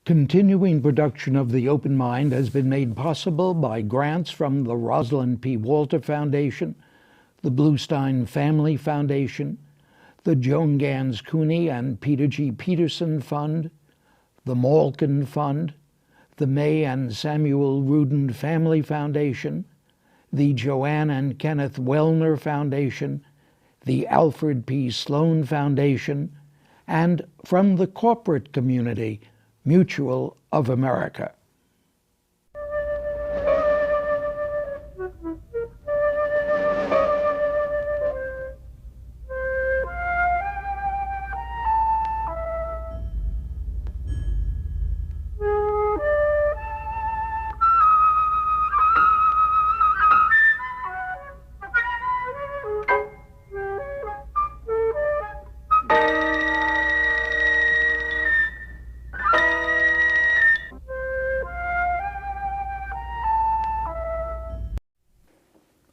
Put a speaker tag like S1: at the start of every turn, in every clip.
S1: Continuing production of The Open Mind has been made possible by grants from the Rosalind P. Walter Foundation, the Bluestein Family Foundation, the Joan Gans Cuny and Peter G. Peterson Fund, the Malkin Fund, the May and Samuel Rudin Family Foundation, the Joanne and Kenneth Wellner Foundation, the Alfred P. Sloan Foundation, and from the corporate community, Mutual of America.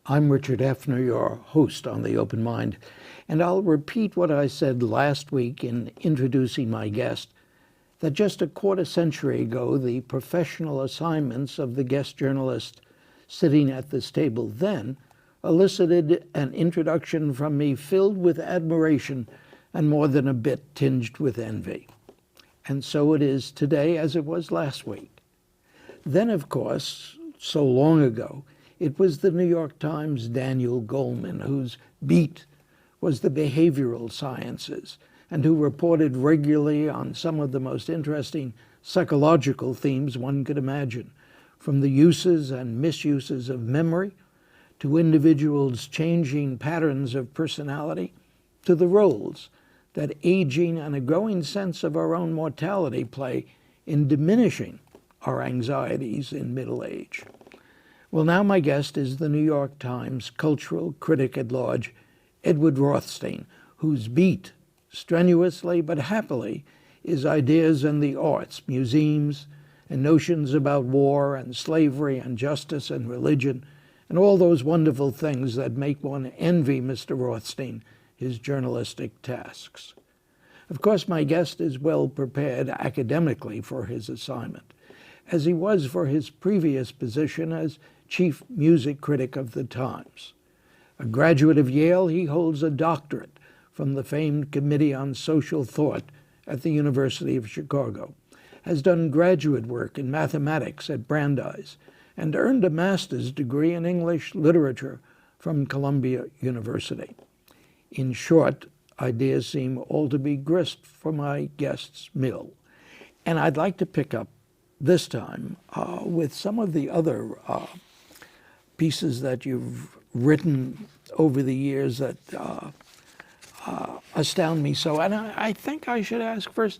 S1: I'm Richard Heffner, your host on The Open Mind, and I'll repeat what I said last week in introducing my guest, that just a quarter century ago, the professional assignments of the guest journalist sitting at this table then elicited an introduction from me filled with admiration and more than a bit tinged with envy. And so it is today as it was last week. Then, of course, so long ago, it was the New York Times' Daniel Goleman, whose beat was the behavioral sciences, and who reported regularly on some of the most interesting psychological themes one could imagine, from the uses and misuses of memory, to individuals' changing patterns of personality, to the roles that aging and a growing sense of our own mortality play in diminishing our anxieties in middle age. Well, now my guest is the New York Times cultural critic at large, Edward Rothstein, whose beat, strenuously but happily, is ideas in the arts, museums, and notions about war and slavery and justice and religion, and all those wonderful things that make one envy Mr. Rothstein his journalistic tasks. Of course, my guest is well prepared academically for his assignment, as he was for his previous position as chief music critic of the Times. A graduate of Yale, he holds a doctorate from the famed Committee on Social Thought at the University of Chicago, has done graduate work in mathematics at Brandeis, and earned a master's degree in English literature from Columbia University. In short, ideas seem all to be grist for my guest's mill. And I'd like to pick up this time with some of the other pieces that you've written over the years that astound me so. And I think I should ask first,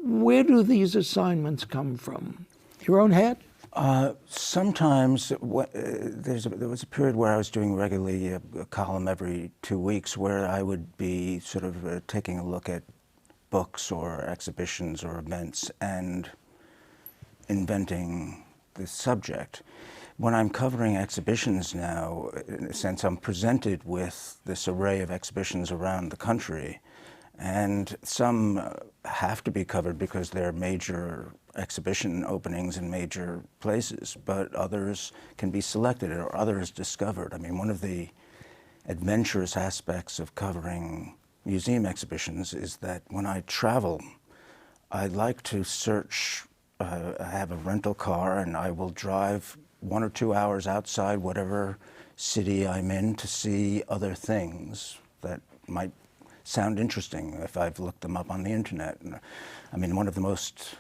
S1: where do these assignments come from? Your own head?
S2: Sometimes there was a period where I was doing regularly a column every 2 weeks where I would be sort of taking a look at books or exhibitions or events and inventing the subject. When I'm covering exhibitions now, in a sense, I'm presented with this array of exhibitions around the country, and some have to be covered because they're major exhibition openings in major places, but others can be selected or others discovered. I mean, one of the adventurous aspects of covering museum exhibitions is that when I travel, I like to search. I have a rental car and I will drive 1 or 2 hours outside whatever city I'm in to see other things that might sound interesting if I've looked them up on the internet. I mean, one of the most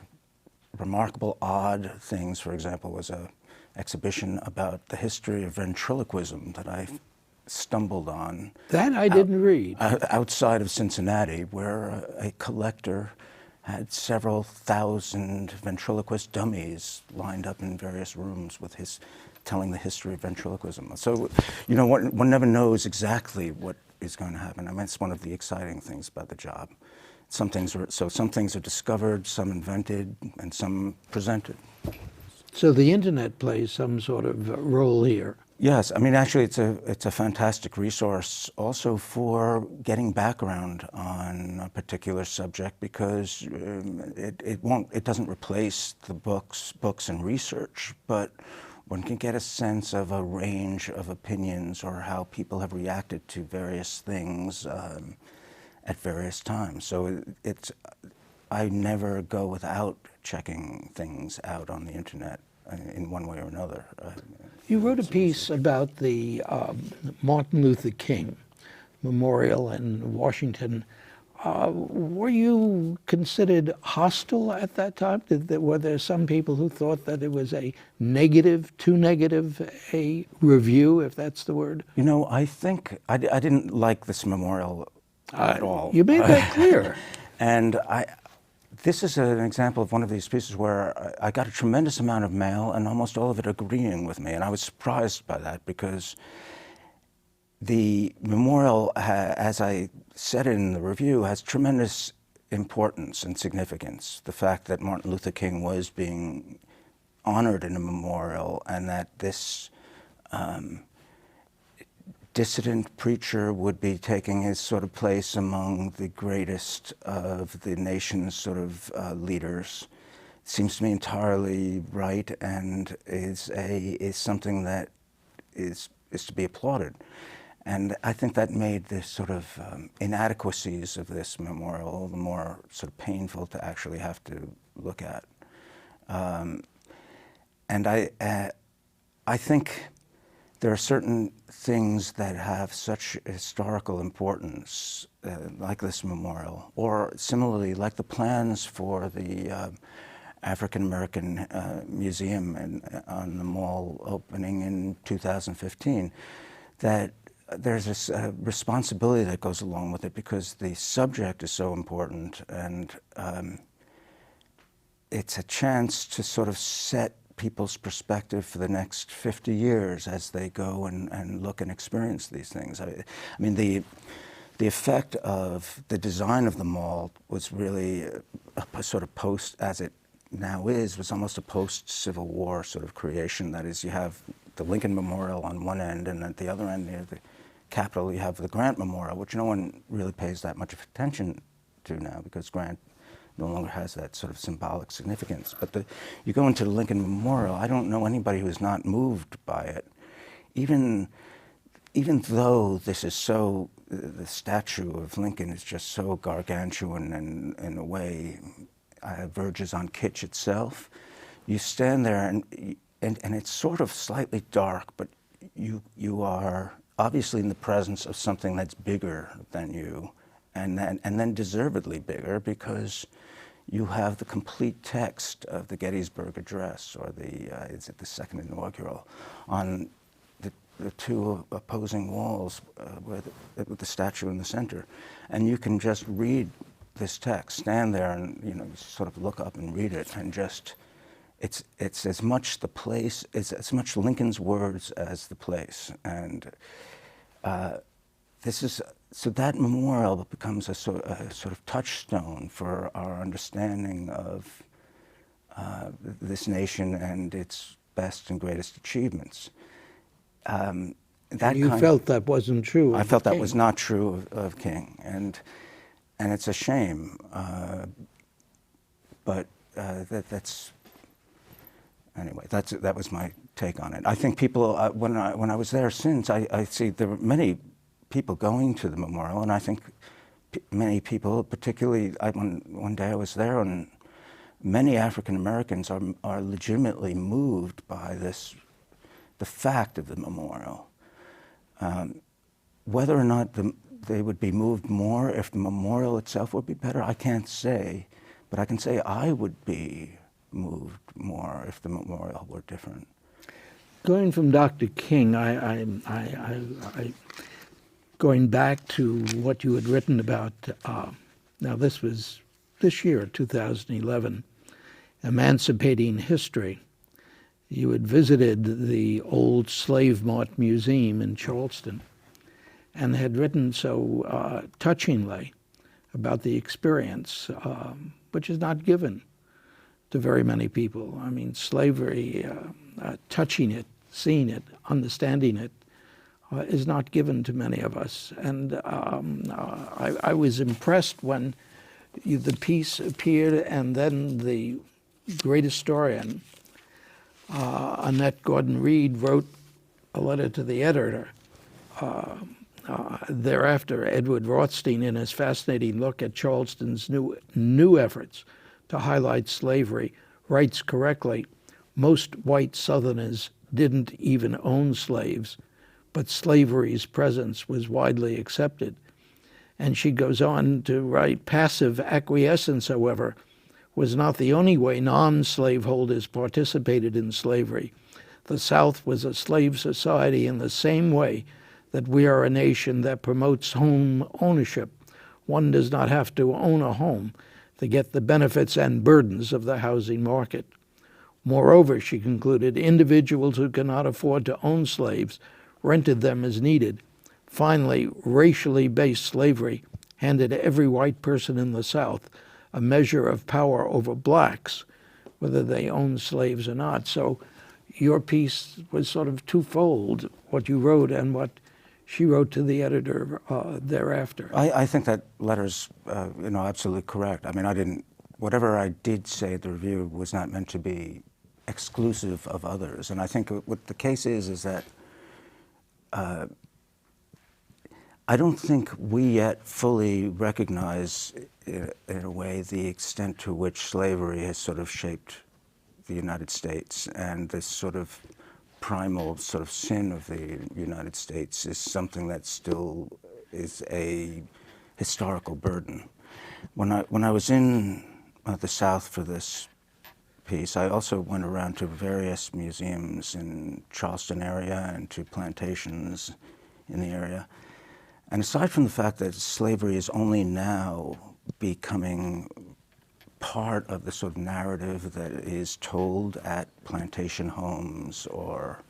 S2: remarkable odd things, for example, was an exhibition about the history of ventriloquism that I stumbled on.
S1: That I didn't read.
S2: Outside of Cincinnati, where a collector had several thousand ventriloquist dummies lined up in various rooms with his telling the history of ventriloquism. So, you know, one never knows exactly what is going to happen. I mean, it's one of the exciting things about the job. Some things are discovered, some invented, and some presented.
S1: So the internet plays some sort of role here.
S2: Yes, I mean, actually, it's a fantastic resource also for getting background on a particular subject, because it doesn't replace the books and research, but one can get a sense of a range of opinions or how people have reacted to various things at various times. So I never go without checking things out on the internet in one way or another.
S1: You wrote a piece about the Martin Luther King Memorial in Washington. Were you considered hostile at that time? Were there some people who thought that it was a negative, too negative a review, if that's the word?
S2: You know, I think I didn't like this memorial at all.
S1: You made that clear.
S2: And this is an example of one of these pieces where I got a tremendous amount of mail, and almost all of it agreeing with me. And I was surprised by that, because the memorial, as I said in the review, has tremendous importance and significance. The fact that Martin Luther King was being honored in a memorial, and that this dissident preacher would be taking his sort of place among the greatest of the nation's sort of leaders, seems to me entirely right, and is something that is to be applauded. And I think that made the sort of inadequacies of this memorial the more sort of painful to actually have to look at. And I think there are certain things that have such historical importance, like this memorial, or similarly, like the plans for the African American Museum on the Mall opening in 2015, that there's this responsibility that goes along with it, because the subject is so important, and it's a chance to sort of set people's perspective for the next 50 years as they go and look and experience these things. I mean, the effect of the design of the mall was really a sort of post, as it now is, was almost a post-Civil War sort of creation. That is, you have the Lincoln Memorial on one end, and at the other end near the Capitol you have the Grant Memorial, which no one really pays that much attention to now, because Grant no longer has that sort of symbolic significance. But you go into the Lincoln Memorial, I don't know anybody who's not moved by it. Even though this is so, the statue of Lincoln is just so gargantuan and in a way verges on kitsch itself, you stand there and it's sort of slightly dark, but you are obviously in the presence of something that's bigger than you, and then deservedly bigger, because you have the complete text of the Gettysburg Address, or is it the second inaugural, on the two opposing walls with the statue in the center. And you can just read this text, stand there and, you sort of look up and read it, and just, it's as much the place, it's as much Lincoln's words as the place. And so that memorial becomes a sort of touchstone for our understanding of this nation and its best and greatest achievements.
S1: You felt that wasn't true of
S2: I felt that
S1: King.
S2: was not true of King, and it's a shame. But that's anyway. That was my take on it. I think people, when I was there since, I see there were many people going to the memorial, and I think many people, particularly one day I was there, and many African Americans are legitimately moved by the fact of the memorial. Whether or not they would be moved more if the memorial itself would be better, I can't say, but I can say I would be moved more if the memorial were different.
S1: Going from Dr. King, going back to what you had written about, now this was this year, 2011, Emancipating History. You had visited the old Slave Mart Museum in Charleston and had written so touchingly about the experience, which is not given to very many people. I mean, slavery, touching it seeing it, understanding it, is not given to many of us. And I was impressed when the piece appeared, and then the great historian, Annette Gordon-Reed, wrote a letter to the editor. Thereafter, Edward Rothstein, in his fascinating look at Charleston's new efforts to highlight slavery, writes correctly, most white Southerners didn't even own slaves, but slavery's presence was widely accepted. And she goes on to write, passive acquiescence, however, was not the only way non-slaveholders participated in slavery. The South was a slave society in the same way that we are a nation that promotes home ownership. One does not have to own a home to get the benefits and burdens of the housing market. Moreover, she concluded, individuals who cannot afford to own slaves rented them as needed. Finally, racially based slavery handed every white person in the South a measure of power over blacks, whether they owned slaves or not. So your piece was sort of twofold, what you wrote and what she wrote to the editor thereafter.
S2: I think that letter's absolutely correct. I mean, whatever I did say at the review was not meant to be exclusive of others. And I think what the case is that I don't think we yet fully recognize, in a way, the extent to which slavery has sort of shaped the United States, and this sort of primal sort of sin of the United States is something that still is a historical burden. When I was in the South for this piece, I also went around to various museums in Charleston area and to plantations in the area. And aside from the fact that slavery is only now becoming part of the sort of narrative that is told at plantation homes or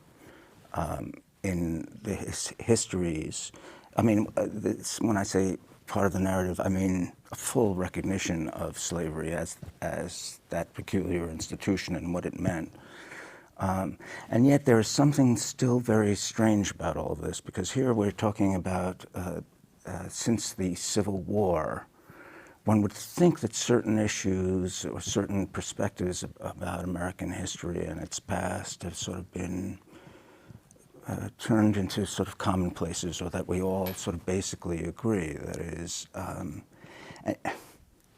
S2: in the histories, I mean, when I say part of the narrative, I mean a full recognition of slavery as that peculiar institution and what it meant. And yet there is something still very strange about all of this, because here we're talking about, since the Civil War, one would think that certain issues or certain perspectives about American history and its past have sort of been turned into sort of commonplaces, or that we all sort of basically agree. That is,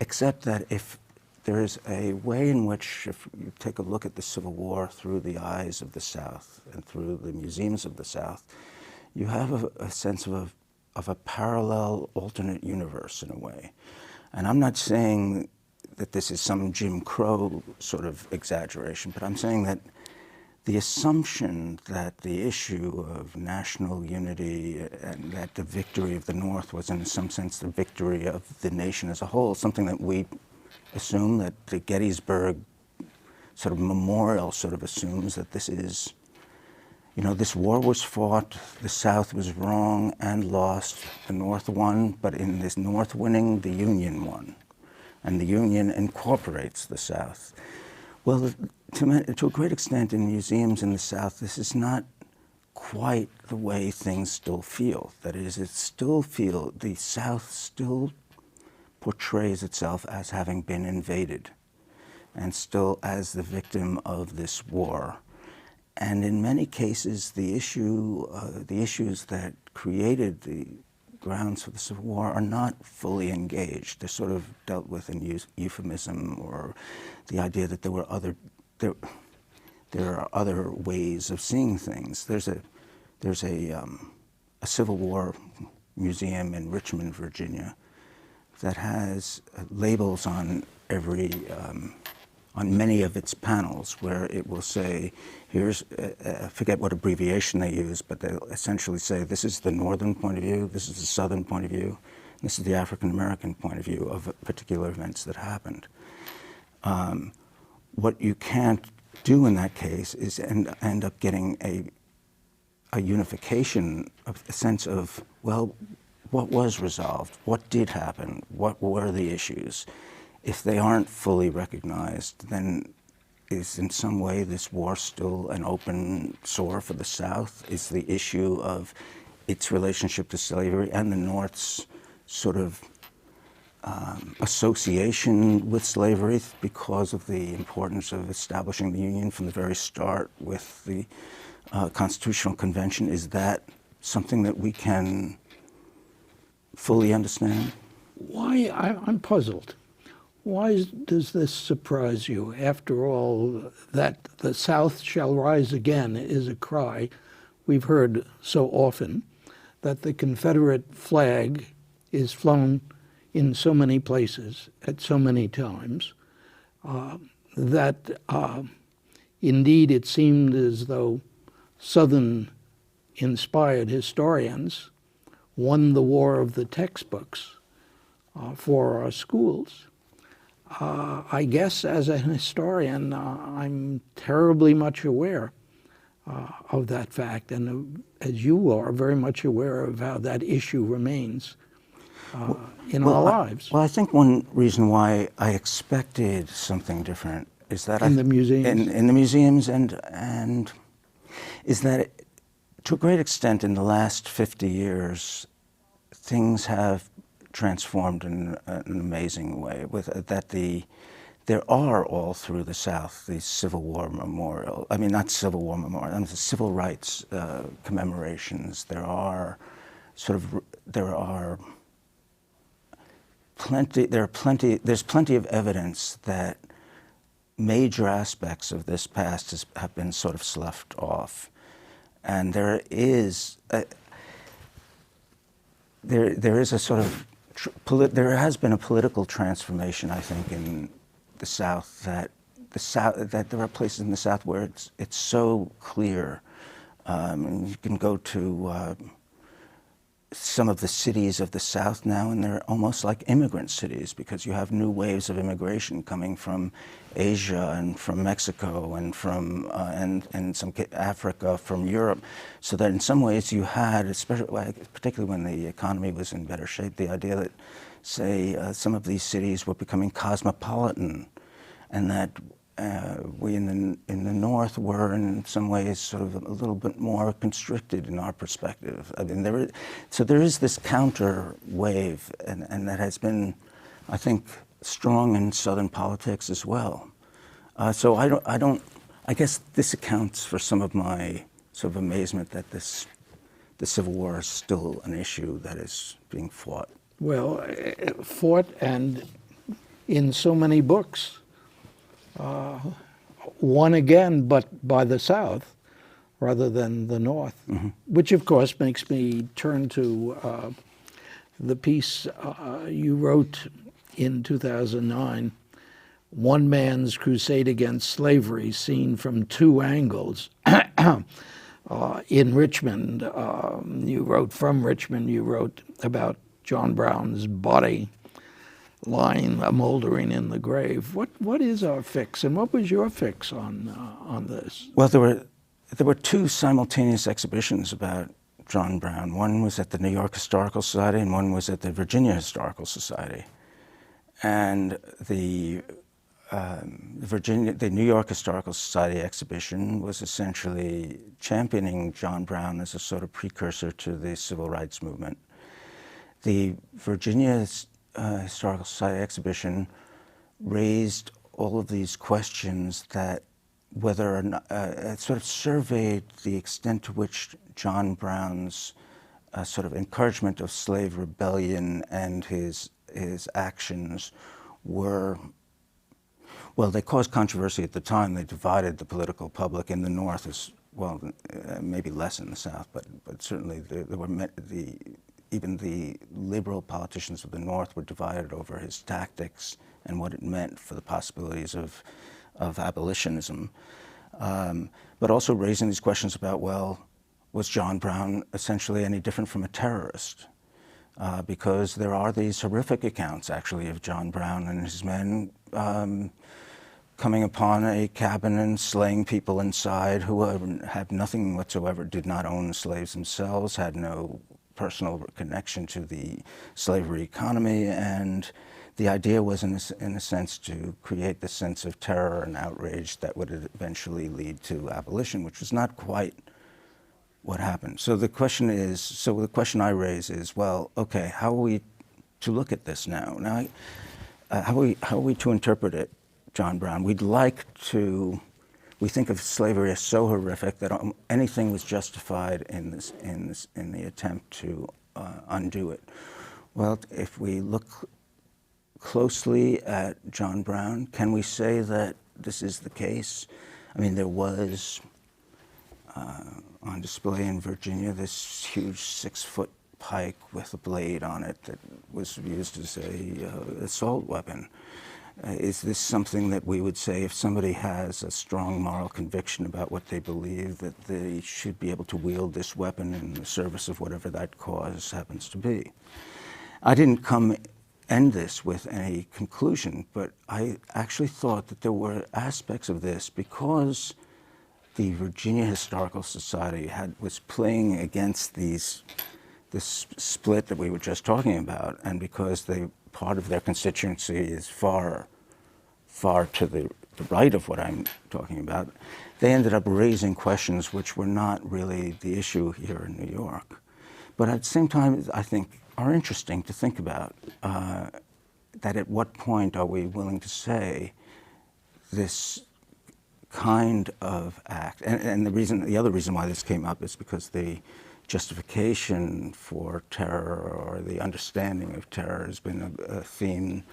S2: except that if there is a way in which, if you take a look at the Civil War through the eyes of the South and through the museums of the South, you have a sense of a parallel alternate universe in a way. And I'm not saying that this is some Jim Crow sort of exaggeration, but I'm saying that the assumption that the issue of national unity and that the victory of the North was in some sense the victory of the nation as a whole, something that we assume, that the Gettysburg sort of memorial sort of assumes that this is, this war was fought, the South was wrong and lost, the North won, but in this North winning, the Union won, and the Union incorporates the South. Well, to a great extent in museums in the South, this is not quite the way things still feel. That is, the South still portrays itself as having been invaded and still as the victim of this war. And in many cases, the issues that created the grounds for the Civil War are not fully engaged. They're sort of dealt with in euphemism, or the idea that there are other ways of seeing things. There's a Civil War museum in Richmond, Virginia, that has labels on on many of its panels, where it will say, here's, I forget what abbreviation they use, but they'll essentially say, this is the Northern point of view, this is the Southern point of view, this is the African American point of view of particular events that happened. What you can't do in that case is end up getting a unification, of a sense of, well, what was resolved? What did happen? What were the issues? If they aren't fully recognized, then is in some way this war still an open sore for the South? Is the issue of its relationship to slavery and the North's sort of association with slavery because of the importance of establishing the Union from the very start with the Constitutional Convention, is that something that we can fully understand?
S1: I'm puzzled. Why does this surprise you? After all, that the South shall rise again is a cry we've heard so often, that the Confederate flag is flown in so many places at so many times, that indeed it seemed as though Southern-inspired historians won the war of the textbooks for our schools. I guess as an historian, I'm terribly much aware of that fact, and as you are, very much aware of how that issue remains in our lives.
S2: I think one reason why I expected something different is that
S1: in the museums,
S2: in the museums, and is that to a great extent in the last 50 years, things have transformed in an amazing way. There are all through the South these Civil War memorial. I mean, not Civil War memorial. The Civil Rights commemorations. There's plenty of evidence that major aspects of this past have been sort of sloughed off, and there is a sort of there has been a political transformation, I think, in the South, that there are places in the South where it's so clear. You can go to some of the cities of the South now, and they're almost like immigrant cities because you have new waves of immigration coming from Asia and from Mexico and from and some Africa, from Europe. So that in some ways you had, particularly when the economy was in better shape, the idea that, say, some of these cities were becoming cosmopolitan, and that we in the North were in some ways sort of a little bit more constricted in our perspective. I mean, there is this counter wave, and that has been, I think, strong in Southern politics as well. So I guess this accounts for some of my sort of amazement that the Civil War is still an issue that is being fought.
S1: Well, fought and in so many books. Won again, but by the South rather than the North, which of course makes me turn to the piece you wrote in 2009, One Man's Crusade Against Slavery, seen from two angles. In Richmond, you wrote from Richmond, you wrote about John Brown's body lying, moldering in the grave. What is our fix, and what was your fix on this?
S2: Well, there were two simultaneous exhibitions about John Brown. One was at the New York Historical Society, and one was at the Virginia Historical Society. And the New York Historical Society exhibition was essentially championing John Brown as a sort of precursor to the Civil Rights Movement. The Virginia Historical Society exhibition raised all of these questions that whether or not, it sort of surveyed the extent to which John Brown's sort of encouragement of slave rebellion and his actions were, well, they caused controversy at the time. They divided the political public in the North as well, maybe less in the South, but certainly there were even the liberal politicians of the North were divided over his tactics and what it meant for the possibilities of abolitionism. But also raising these questions about, well, was John Brown essentially any different from a terrorist? Because there are these horrific accounts, actually, of John Brown and his men coming upon a cabin and slaying people inside who had nothing whatsoever, did not own slaves themselves, had no personal connection to the slavery economy, and the idea was, in a sense, to create the sense of terror and outrage that would eventually lead to abolition, which was not quite what happened. So the question I raise is, well, okay, how are we to look at this now? How are we to interpret it, John Brown? We think of slavery as so horrific that anything was justified in the attempt to undo it. Well, if we look closely at John Brown, can we say that this is the case? I mean, there was on display in Virginia this huge 6-foot pike with a blade on it that was used as a assault weapon. Is this something that we would say, if somebody has a strong moral conviction about what they believe, that they should be able to wield this weapon in the service of whatever that cause happens to be? I didn't end this with any conclusion, but I actually thought that there were aspects of this, because the Virginia Historical Society was playing against this split that we were just talking about, and because part of their constituency is far to the right of what I'm talking about, they ended up raising questions which were not really the issue here in New York, but at the same time, I think, are interesting to think about. That at what point are we willing to say this kind of act? And the other reason why this came up is because the justification for terror, or the understanding of terror, has been a theme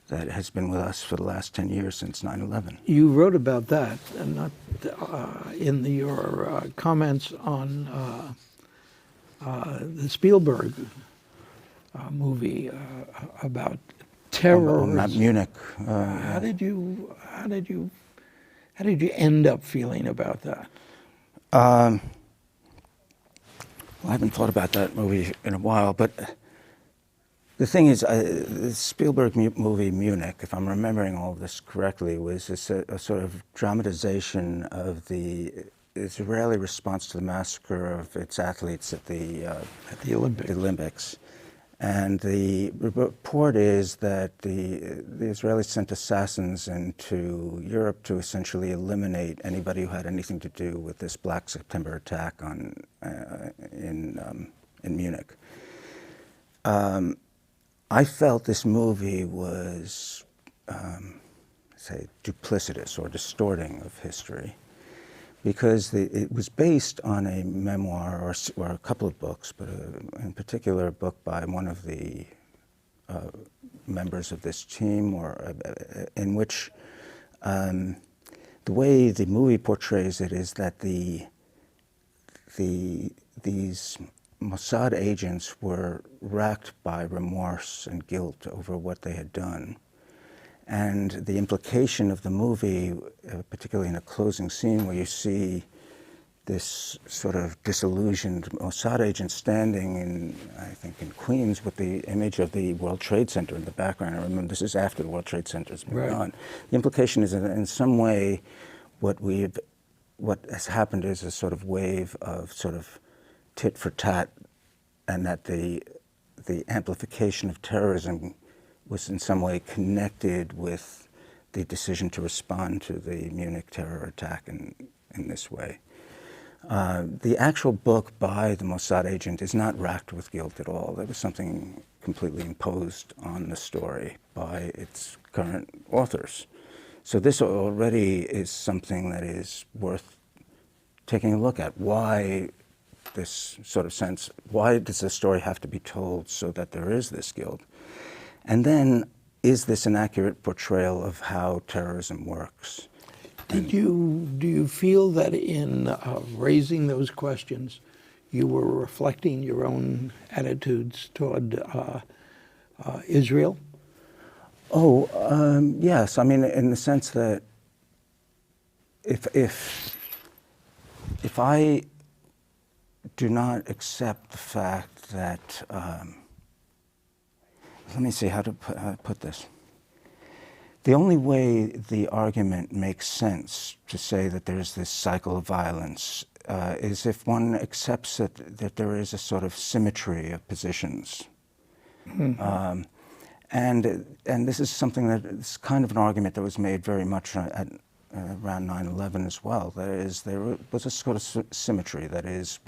S2: that has been with us for the last 10 years, since 9/11.
S1: You wrote about that, and not in your comments on the Spielberg movie about terror.
S2: Munich.
S1: How did you end up feeling about that?
S2: Well, I haven't thought about that movie in a while, but the thing is, the Spielberg movie Munich, if I'm remembering all of this correctly, was a sort of dramatization of the Israeli response to the massacre of its athletes at the Olympics. And the report is that the Israelis sent assassins into Europe to essentially eliminate anybody who had anything to do with this Black September attack in Munich. I felt this movie was, say, duplicitous or distorting of history, because it was based on a memoir or a couple of books, but in particular a book by one of the members of this team, in which the way the movie portrays it is that these Mossad agents were racked by remorse and guilt over what they had done. And the implication of the movie, particularly in a closing scene where you see this sort of disillusioned Mossad agent standing in Queens with the image of the World Trade Center in the background. I remember this is after the World Trade Center's been gone. The implication is that in some way what has happened is a sort of wave of sort of tit for tat, and that the amplification of terrorism was in some way connected with the decision to respond to the Munich terror attack in this way. The actual book by the Mossad agent is not racked with guilt at all. That was something completely imposed on the story by its current authors. So this already is something that is worth taking a look at. Why this sort of sense, why does the story have to be told so that there is this guilt? And then, is this an accurate portrayal of how terrorism works?
S1: Do you feel that in raising those questions, you were reflecting your own attitudes toward Israel?
S2: Oh, yes. I mean, in the sense that if I do not accept the fact that, let me see how to put this. The only way the argument makes sense to say that there's this cycle of violence is if one accepts that there is a sort of symmetry of positions. And this is something that is kind of an argument that was made very much around 9/11 as well. That is, there was a sort of symmetry. That is,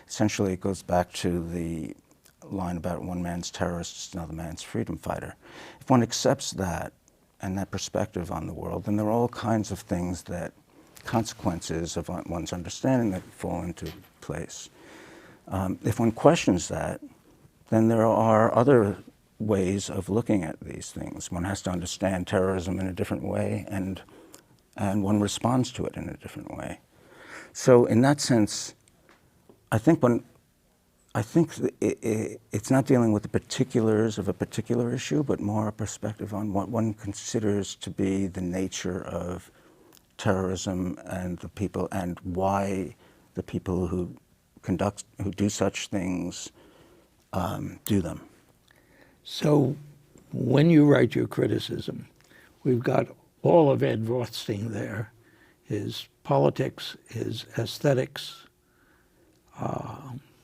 S2: essentially it goes back to the line about one man's terrorist is another man's freedom fighter. If one accepts that and that perspective on the world, then there are all kinds of things consequences of one's understanding that fall into place. If one questions that, then there are other ways of looking at these things. One has to understand terrorism in a different way, and one responds to it in a different way. So in that sense, I think it's not dealing with the particulars of a particular issue, but more a perspective on what one considers to be the nature of terrorism and the people, and why the people who do such things do them.
S1: So when you write your criticism, we've got all of Ed Rothstein there, his politics, his aesthetics.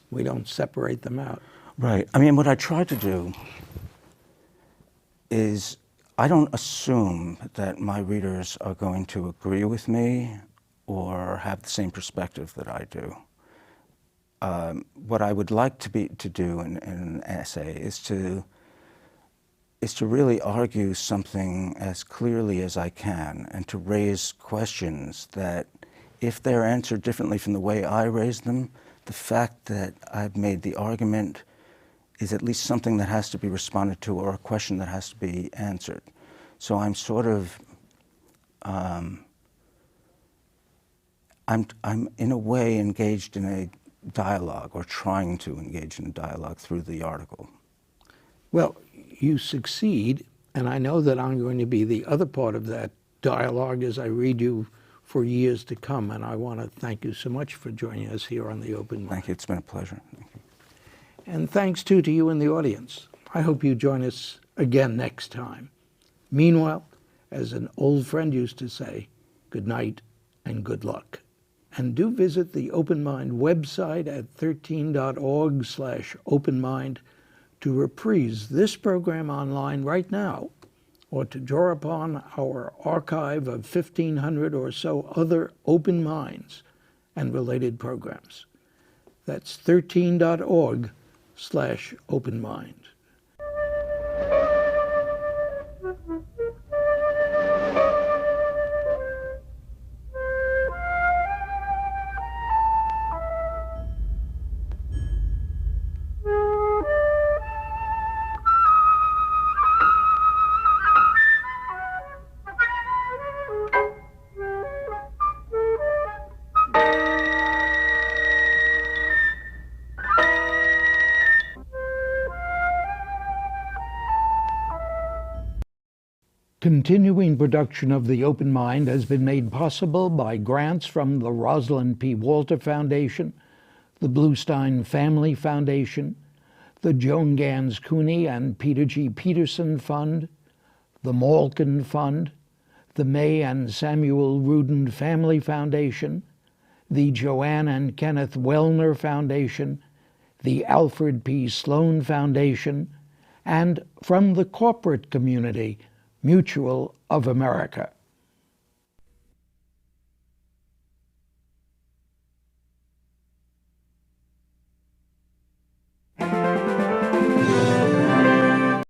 S1: We don't separate them out.
S2: Right. I mean, what I try to do is I don't assume that my readers are going to agree with me or have the same perspective that I do. What I would like to do in an essay is to really argue something as clearly as I can, and to raise questions that, if they're answered differently from the way I raise them, the fact that I've made the argument is at least something that has to be responded to, or a question that has to be answered. So I'm sort of, I'm in a way engaged in a dialogue, or trying to engage in a dialogue through the article.
S1: Well, you succeed, and I know that I'm going to be the other part of that dialogue as I read you for years to come, and I want to thank you so much for joining us here on The Open Mind.
S2: Thank you. It's been a pleasure. Thank you.
S1: And thanks, too, to you in the audience. I hope you join us again next time. Meanwhile, as an old friend used to say, good night and good luck. And do visit the Open Mind website at 13.org/openmind to reprise this program online right now, or to draw upon our archive of 1,500 or so other Open Minds and related programs. That's 13.org/openmind. Continuing production of The Open Mind has been made possible by grants from the Rosalind P. Walter Foundation, the Bluestein Family Foundation, the Joan Gans Cuny and Peter G. Peterson Fund, the Malkin Fund, the May and Samuel Rudin Family Foundation, the Joanne and Kenneth Wellner Foundation, the Alfred P. Sloan Foundation, and from the corporate community, Mutual of America.